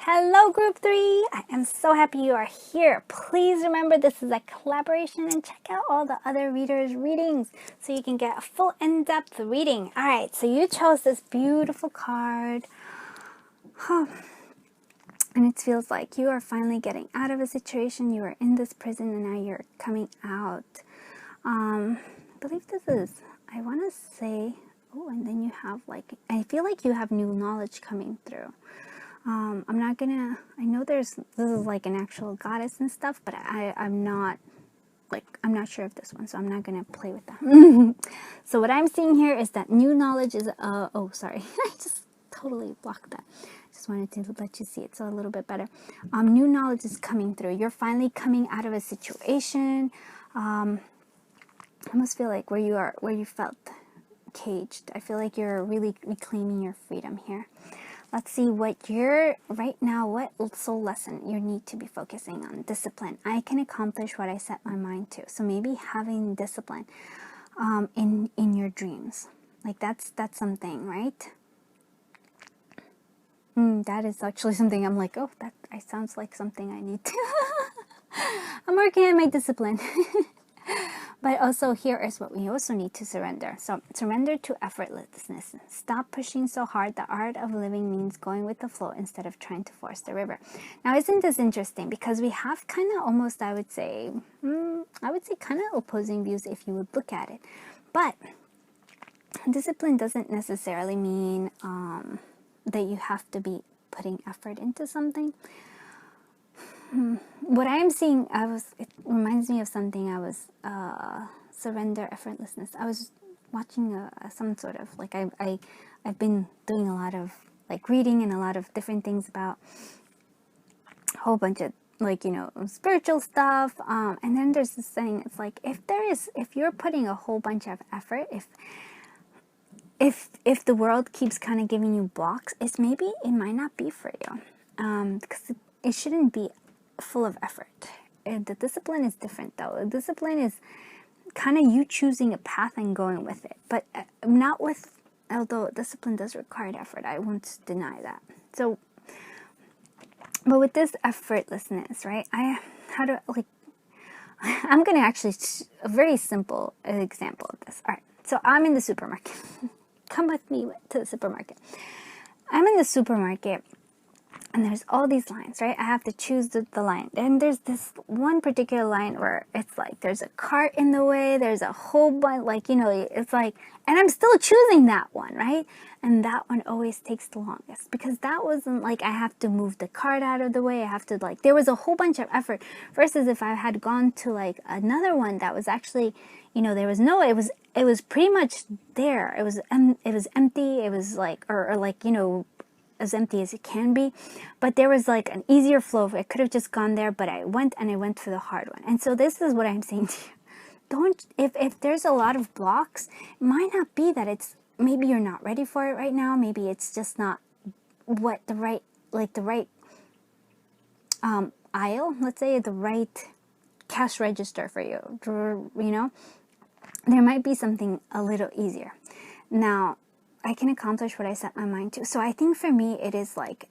Hello, Group 3. I am so happy you are here. Please remember this is a collaboration, and check out all the other readers' readings so you can get a full in-depth reading. All right, so you chose this beautiful card. And it feels like you are finally getting out of a situation. You are in this prison and now you're coming out. I believe this is, I want to say, and then you have I feel like you have new knowledge coming through. I know this is like an actual goddess and stuff, but I'm not sure of this one, so I'm not going to play with that. So what I'm seeing here is that new knowledge is, sorry, I just totally blocked that. Just wanted to let you see it so a little bit better. New knowledge is coming through. You're finally coming out of a situation. I almost feel like where you felt caged. I feel like you're really reclaiming your freedom here. Let's see what what soul lesson you need to be focusing on. Discipline. I can accomplish what I set my mind to. So maybe having discipline in your dreams. Like that's something, right? That is actually something I'm like, oh, that sounds like something I need to. I'm working on my discipline. But also here is what we also need to surrender. So surrender to effortlessness. Stop pushing so hard. The art of living means going with the flow instead of trying to force the river. Now, isn't this interesting? Because we have kind of almost, I would say kind of opposing views if you would look at it. But discipline doesn't necessarily mean that you have to be putting effort into something. What I am seeing, it reminds me of something surrender, effortlessness. I was watching some sort of, like, I've been doing a lot of, like, reading and a lot of different things about a whole bunch of, like, spiritual stuff. And then there's this thing, it's like, if you're putting a whole bunch of effort, if the world keeps kind of giving you blocks, it might not be for you. Because it shouldn't be full of effort. The discipline is different, though. The discipline is kind of you choosing a path and going with it, but not with, although discipline does require effort, I won't deny that. So, but with this effortlessness, right, I'm going to actually, a very simple example of this. All right, so I'm in the supermarket. Come with me to the supermarket. I'm in the supermarket, and there's all these lines, right? I have to choose the line. And there's this one particular line where it's like, there's a cart in the way, there's a whole bunch, like, it's like, and I'm still choosing that one, right? And that one always takes the longest, because that wasn't like, I have to move the cart out of the way. I have to, like, there was a whole bunch of effort versus if I had gone to like another one that was actually, there was no, it was pretty much there. It was empty. It was like, or like, as empty as it can be, but there was like an easier flow. I could have just gone there, but I went for the hard one. And so this is what I'm saying to you. If there's a lot of blocks, it might not be that it's, maybe you're not ready for it right now. Maybe it's just not what the right aisle, let's say, the right cash register for you, there might be something a little easier. Now, I can accomplish what I set my mind to. So I think for me, it is like,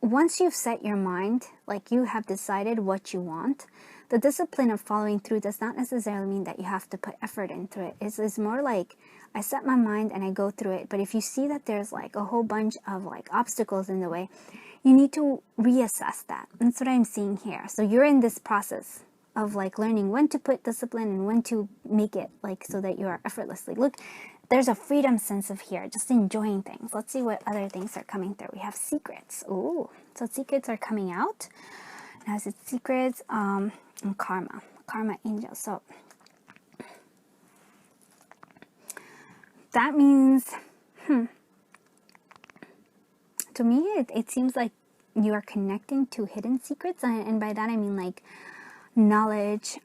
once you've set your mind, like you have decided what you want, the discipline of following through does not necessarily mean that you have to put effort into it. It's more like, I set my mind and I go through it. But if you see that there's like a whole bunch of like obstacles in the way, you need to reassess that. That's what I'm seeing here. So you're in this process of like learning when to put discipline and when to make it like so that you are effortlessly. Look, there's a freedom sense of here, just enjoying things. Let's see what other things are coming through. We have secrets. Ooh, so secrets are coming out. Now it's secrets and karma angel. So that means, to me, it seems like you are connecting to hidden secrets. And by that I mean like knowledge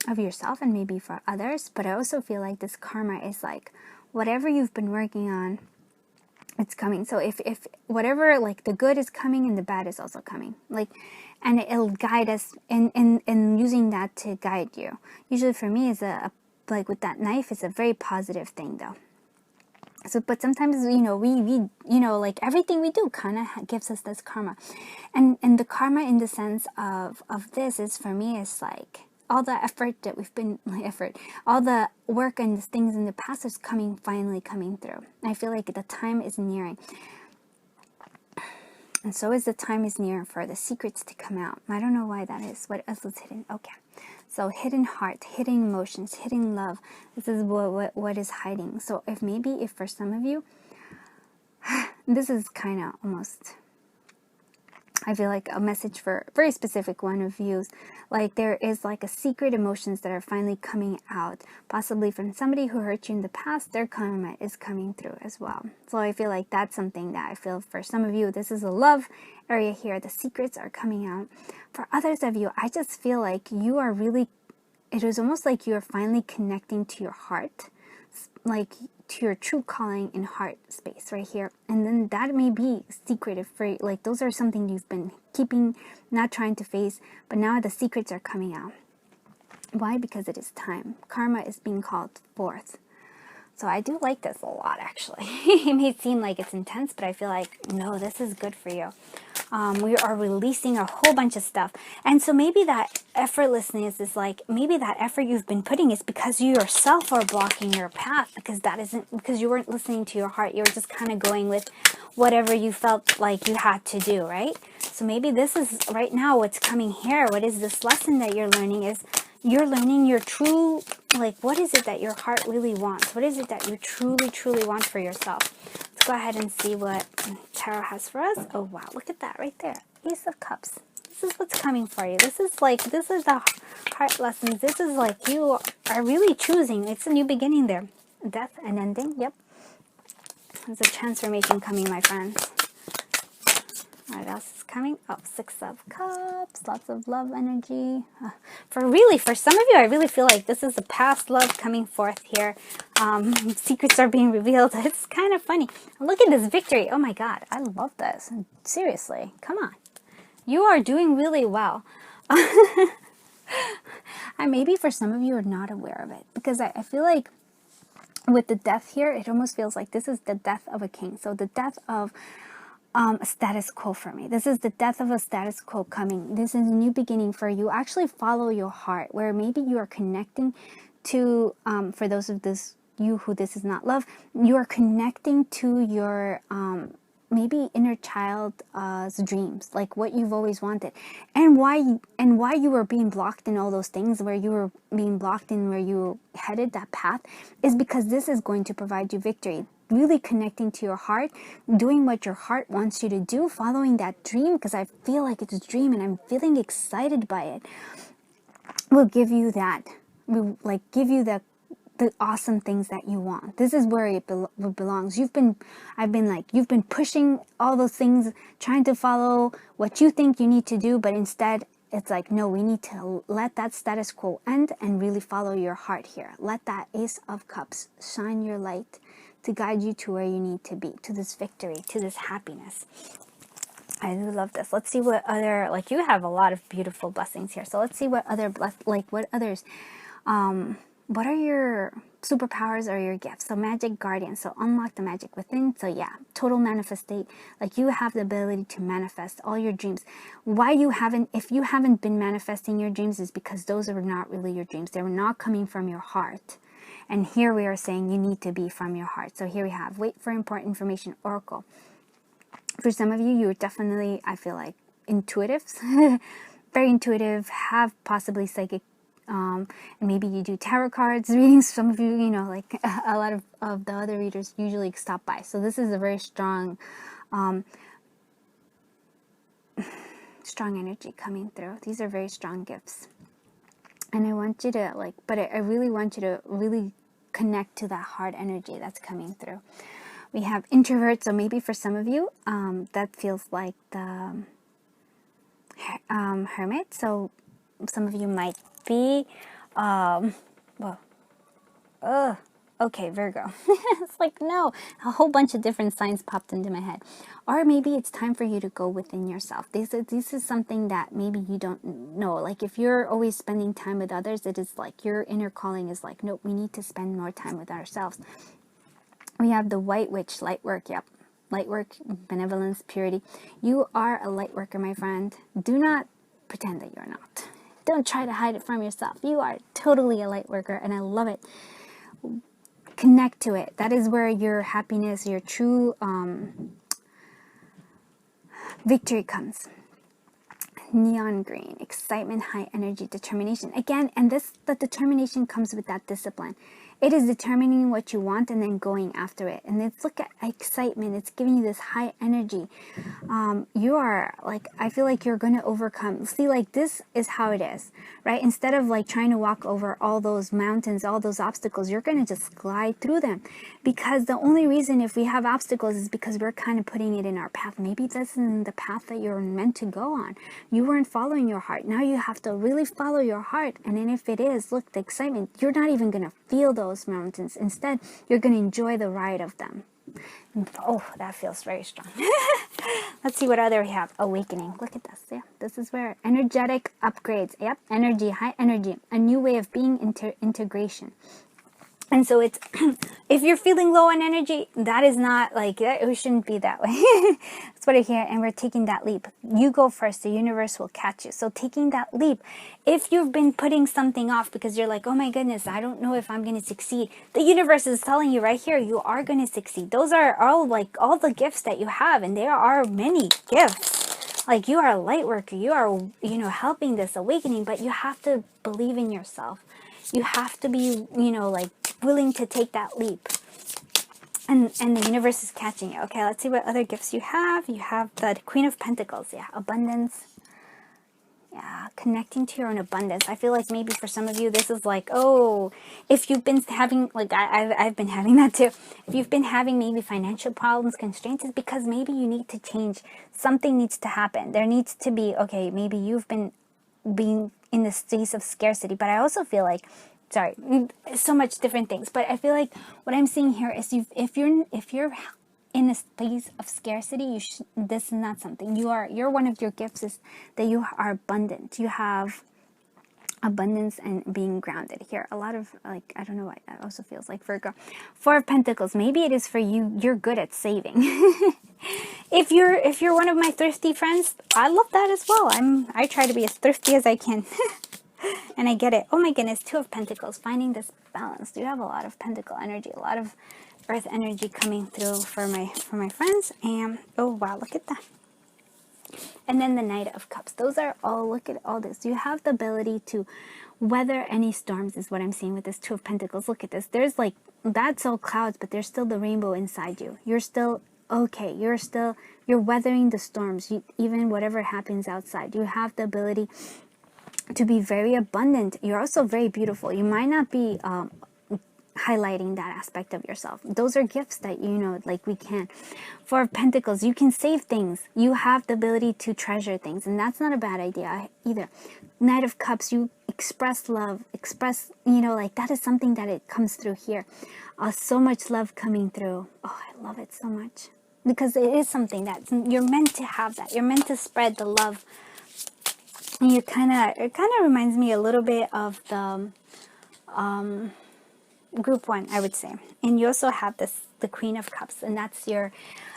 of yourself and maybe for others. But I also feel like this karma is like whatever you've been working on, it's coming. So if whatever, like the good is coming and the bad is also coming, like, and it'll guide us in using that to guide you. Usually for me is like with that knife, it's a very positive thing though. So, but sometimes, we like everything we do kind of gives us this karma. And the karma in the sense of this is, for me, is like all the effort that we've been, all the work and the things in the past is finally coming through. I feel like the time is nearing. And so is the time is near for the secrets to come out. I don't know why that is. What else is hidden? Okay. So hidden heart, hidden emotions, hidden love. This is what is hiding. So if for some of you, this is kind of almost, I feel like a message for a very specific one of you. Like there is like a secret emotions that are finally coming out, possibly from somebody who hurt you in the past. Their karma is coming through as well. So I feel like that's something that I feel for some of you, this is a love area here. The secrets are coming out. For others of you, I just feel like you are really, it is almost like you are finally connecting to your heart, like to your true calling in heart space right here. And then that may be secretive for, like, those are something you've been keeping, not trying to face, but now the secrets are coming out. Why? Because it is time. Karma is being called forth. So I do like this a lot, actually. It may seem like it's intense, but I feel like, no, this is good for you. We are releasing a whole bunch of stuff. And so maybe that effortlessness is like, maybe that effort you've been putting is because you yourself are blocking your path, because you weren't listening to your heart. You were just kind of going with whatever you felt like you had to do, right? So maybe this is right now what's coming here. What is this lesson that you're learning is you're learning your true, like, what is it that your heart really wants? What is it that you truly, truly want for yourself? Let's go ahead and see what Tarot has for us. Oh, wow. Look at that right there. Ace of Cups. This is what's coming for you. This is the heart lessons. This is like you are really choosing. It's a new beginning there. Death and ending. Yep. There's a transformation coming, my friends. What else is coming? Oh, Six of Cups. Lots of love energy. For some of you, I really feel like this is a past love coming forth here. Secrets are being revealed. It's kind of funny. Look at this victory. Oh my God. I love this. Seriously. Come on. You are doing really well. And maybe for some of you are not aware of it. Because I feel like with the death here, it almost feels like this is the death of a king. So the death of a status quo for me. This is the death of a status quo coming. This is a new beginning for you. Actually follow your heart, where maybe you are connecting to, for those of you who this is not love, you are connecting to your maybe inner child's dreams, like what you've always wanted, and why you were being blocked in all those things, where you were being blocked in where you headed that path, is because this is going to provide you victory. Really connecting to your heart, doing what your heart wants you to do, following that dream, because I feel like it's a dream and I'm feeling excited by it, will give you that, will give you the awesome things that you want. This is where it belongs. You've been pushing all those things, trying to follow what you think you need to do, but instead it's like, no, we need to let that status quo end and really follow your heart here. Let that Ace of Cups shine your light to guide you to where you need to be, to this victory, to this happiness. I do love this. Let's see what other, you have a lot of beautiful blessings here. So let's see what other, what are your superpowers or your gifts? So magic guardian, so unlock the magic within. So yeah, total manifestate. You have the ability to manifest all your dreams. If you haven't been manifesting your dreams, is because those are not really your dreams. They were not coming from your heart. And here we are saying you need to be from your heart. So here we have Wait for Important Information Oracle. For some of you, you're definitely, I feel like, intuitives. Very intuitive, have possibly psychic, and maybe you do tarot cards readings. Some of you, a lot of the other readers usually stop by. So this is a very strong, strong energy coming through. These are very strong gifts. And I want you to, I really want you to really connect to that heart energy that's coming through. We have introvert, so maybe for some of you, that feels like the hermit. So some of you might be, okay, Virgo. It's like, no, a whole bunch of different signs popped into my head. Or maybe it's time for you to go within yourself. This is something that maybe you don't know. If you're always spending time with others, it is like your inner calling is like, nope, we need to spend more time with ourselves. We have the White Witch, light work, yep. Light work, benevolence, purity. You are a light worker, my friend. Do not pretend that you're not. Don't try to hide it from yourself. You are totally a light worker, and I love it. Connect to it. That is where your happiness, your true victory comes. Neon green, excitement, high energy, determination. Again, and the determination comes with that discipline. It is determining what you want and then going after it. And it's look at excitement. It's giving you this high energy. You are I feel like you're going to overcome. See, this is how it is, right? Instead of trying to walk over all those mountains, all those obstacles, you're going to just glide through them. Because the only reason if we have obstacles is because we're kind of putting it in our path. Maybe this isn't the path that you're meant to go on. You weren't following your heart. Now you have to really follow your heart. And then if it is, look, the excitement, you're not even going to feel those mountains. Instead, you're going to enjoy the ride of them. Oh, that feels very strong. Let's see what other we have. Awakening. Look at this. Yeah, this is where energetic upgrades. Yep, energy, high energy. A new way of being, integration. And so it's, if you're feeling low on energy, that is not like, that, it shouldn't be that way. That's what I hear. And we're taking that leap. You go first. The universe will catch you. So taking that leap, if you've been putting something off because you're like, oh my goodness, I don't know if I'm going to succeed. The universe is telling you right here, you are going to succeed. Those are all like all the gifts that you have. And there are many gifts. Like you are a light worker. You are, you know, helping this awakening, but you have to believe in yourself. You have to be, you know, like willing to take that leap. And the universe is catching you. Okay, let's see what other gifts you have. You have the Queen of Pentacles. Yeah, abundance. Yeah, connecting to your own abundance. I feel like maybe for some of you, this is like, oh, if you've been having, like I've been having that too. If you've been having maybe financial problems, constraints, it's because maybe you need to change. Something needs to happen. There needs to be, okay, maybe you've been being in the space of scarcity, but I also feel like, sorry, so much different things, but I feel like what I'm seeing here is if you're in a space of scarcity, this is not something you're one of your gifts is that you are abundant. You have abundance and being grounded here. A lot of, like, I don't know why that also feels like Virgo. Four of Pentacles. Maybe it is for you. You're good at saving. If you're one of my thrifty friends, I love that as well. I try to be as thrifty as I can. And I get it. Oh my goodness, Two of Pentacles. Finding this balance. You have a lot of Pentacle energy, a lot of Earth energy coming through for my friends. And oh wow, look at that. And then the Knight of Cups. Those are all, look at all this. You have the ability to weather any storms is what I'm seeing with this Two of Pentacles. Look at this. There's like, that's all clouds, but there's still the rainbow inside you. You're still okay. You're weathering the storms. Even whatever happens outside. You have the ability to be very abundant. You're also very beautiful. You might not be highlighting that aspect of yourself. Those are gifts that, you know, like we can. Four of Pentacles, you can save things. You have the ability to treasure things, and that's not a bad idea either. Knight of Cups, you express love, you know, like that is something that it comes through here. So much love coming through. Oh, I love it so much. Because it is something that you're meant to have that. You're meant to spread the love. And it kind of reminds me a little bit of the group one, I would say. And you also have the Queen of Cups, and that's your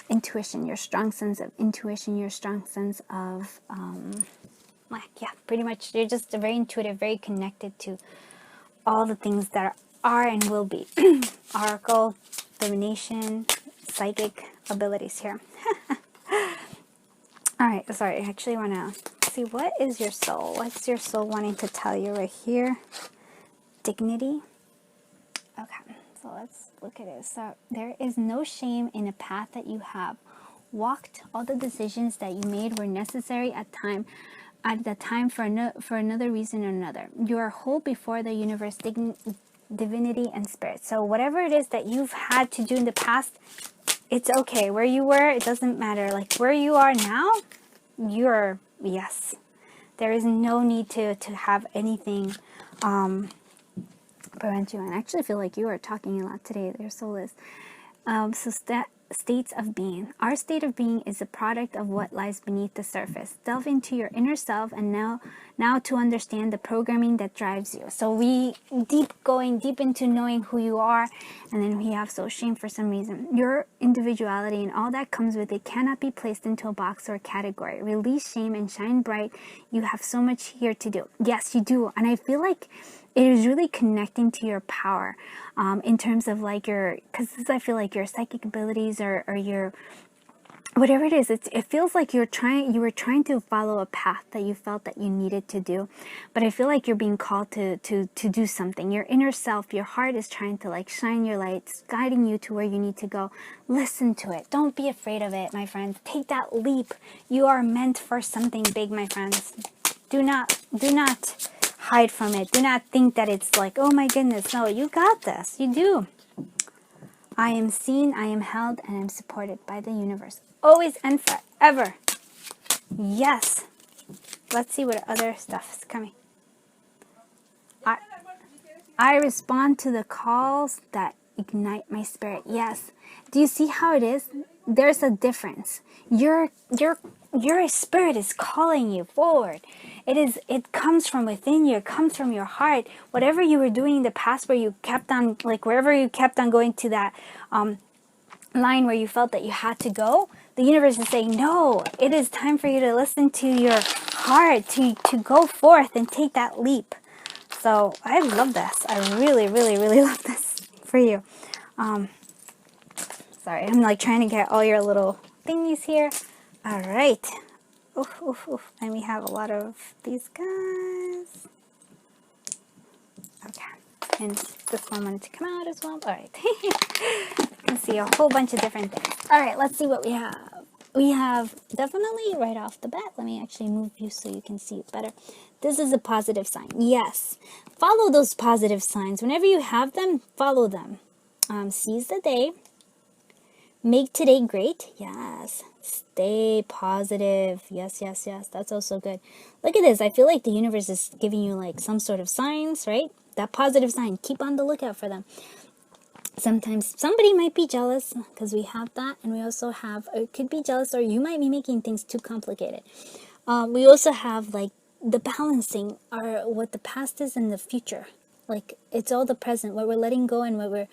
intuition, your strong sense of intuition, your strong sense of, like, yeah, pretty much you're just very intuitive, very connected to all the things that are and will be. Oracle, divination, psychic abilities here. All right, sorry, I actually want to see, what is your soul? What's your soul wanting to tell you right here? Dignity. Okay, so let's look at it. So there is no shame in a path that you have walked. All the decisions that you made were necessary at the time for another reason or another. You are whole before the universe, divinity, and spirit. So whatever it is that you've had to do in the past, it's okay. Where you were, it doesn't matter. Like where you are now, you're, yes. There is no need to have anything prevent you. And I actually feel like you are talking a lot today. Your soul is. States of being. Our state of being is a product of what lies beneath the surface. Delve into your inner self and now to understand the programming that drives you. So we going deep into knowing who you are, and then we have shame for some reason. Your individuality and all that comes with it cannot be placed into a box or a category. Release shame and shine bright. You have so much here to do. Yes, you do. And I feel like it is really connecting to your power, in terms of like because I feel like your psychic abilities or your, whatever it is, it feels like you were trying to follow a path that you felt that you needed to do, but I feel like you're being called to do something. Your inner self, your heart is trying to like shine your lights, guiding you to where you need to go. Listen to it. Don't be afraid of it, my friends. Take that leap. You are meant for something big, my friends. Do not hide from it. Do not think that it's like, oh my goodness. No, you got this. You do. I am seen, I am held, and I'm supported by the universe. Always and forever. Yes. Let's see what other stuff is coming. I respond to the calls that ignite my spirit. Yes. Do you see how it is? there's a difference. Your spirit is calling you forward. It comes from within you. It comes from your heart. Whatever you were doing in the past, where you kept on, like wherever you kept on going to that line where you felt that you had to go, the universe is saying, no, it is time for you to listen to your heart, to go forth and take that leap. So I love this. I really, really, really love this for you. Sorry, I'm like trying to get all your little thingies here. All right. Oof, oof, oof. And we have a lot of these guys. Okay. And this one wanted to come out as well. All right. You can see a whole bunch of different things. All right, let's see what we have. We have definitely right off the bat. Let me actually move you so you can see it better. This is a positive sign. Yes. Follow those positive signs. Whenever you have them, follow them. Seize the day. Make today great. Yes. Stay positive. Yes, yes, yes. That's also good. Look at this. I feel like the universe is giving you like some sort of signs, right? That positive sign. Keep on the lookout for them. Sometimes somebody might be jealous because we have that. And we also have, or it could be jealous, or you might be making things too complicated. We also have like the balancing, or what the past is and the future. Like it's all the present, what we're letting go and what we're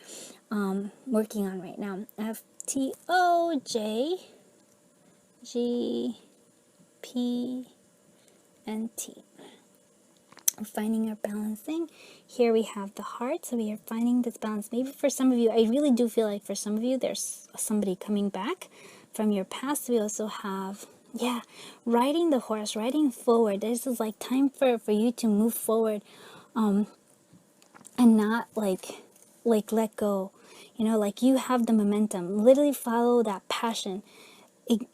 working on right now. FTOJGPNT. We're finding our balancing. Here we have the heart, so we are finding this balance. Maybe for some of you, I really do feel like for some of you, there's somebody coming back from your past. We also have, yeah, riding the horse, riding forward. This is like time for you to move forward, and not like let go. You know, like you have the momentum. Literally follow that passion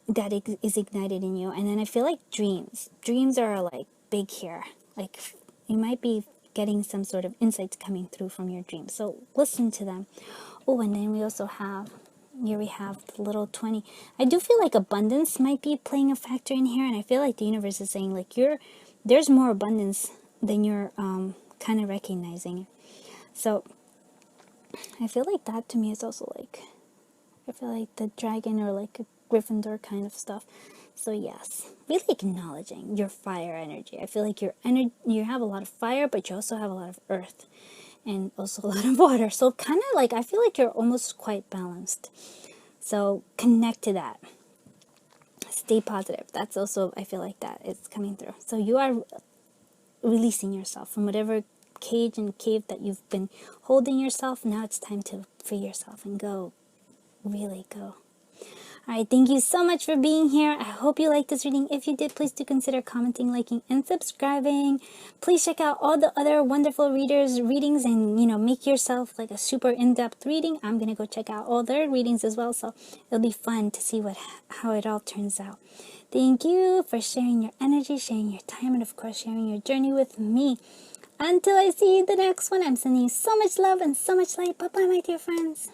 that is ignited in you. And then I feel like dreams are like big here. Like you might be getting some sort of insights coming through from your dreams. So listen to them. Oh, and then we also have, here we have the little 20. I do feel like abundance might be playing a factor in here. And I feel like the universe is saying like there's more abundance than you're kind of recognizing. So I feel like that to me is also like, I feel like the dragon or like a Gryffindor kind of stuff. So yes, really acknowledging your fire energy. I feel like you have a lot of fire, but you also have a lot of earth and also a lot of water. So kind of like, I feel like you're almost quite balanced. So connect to that. Stay positive. That's also, I feel like that is coming through. So you are releasing yourself from whatever cage and cave that you've been holding yourself. Now it's time to free yourself and go. Really go. Alright, thank you so much for being here. I hope you liked this reading. If you did, please do consider commenting, liking, and subscribing. Please check out all the other wonderful readings and, you know, make yourself like a super in-depth reading. I'm going to go check out all their readings as well, so it'll be fun to see how it all turns out. Thank you for sharing your energy, sharing your time, and of course, sharing your journey with me. Until I see you in the next one, I'm sending you so much love and so much light. Bye-bye, my dear friends.